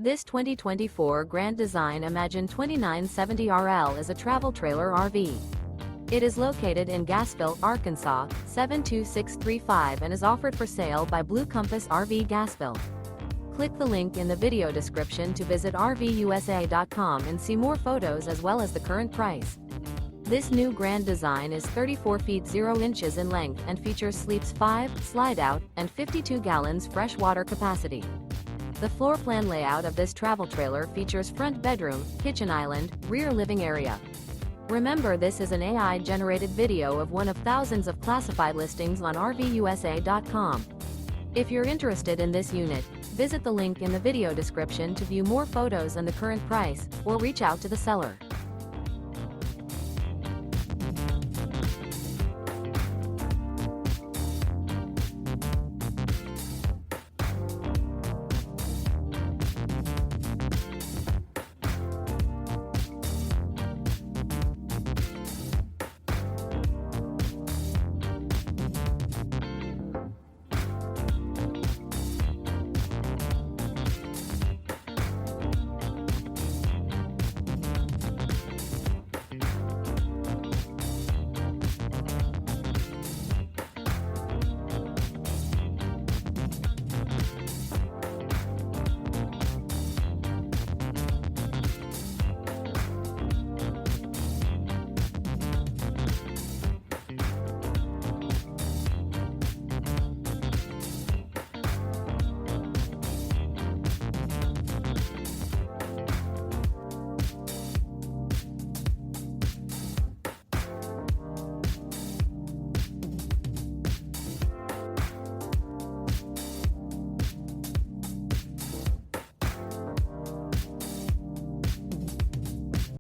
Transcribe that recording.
This 2024 Grand Design Imagine 2970RL is a travel trailer RV. It is located in Gassville, Arkansas, 72635 and is offered for sale by Blue Compass RV Gassville. Click the link in the video description to visit RVUSA.com and see more photos as well as the current price. This new Grand Design is 34 feet 0 inches in length and features sleeps 5, Slideout, and 52 gallons fresh water capacity. The floor plan layout of this travel trailer features front bedroom, kitchen island, rear living area. Remember, this is an AI-generated video of one of thousands of classified listings on RVUSA.com. If you're interested in this unit, visit the link in the video description to view more photos and the current price, or reach out to the seller.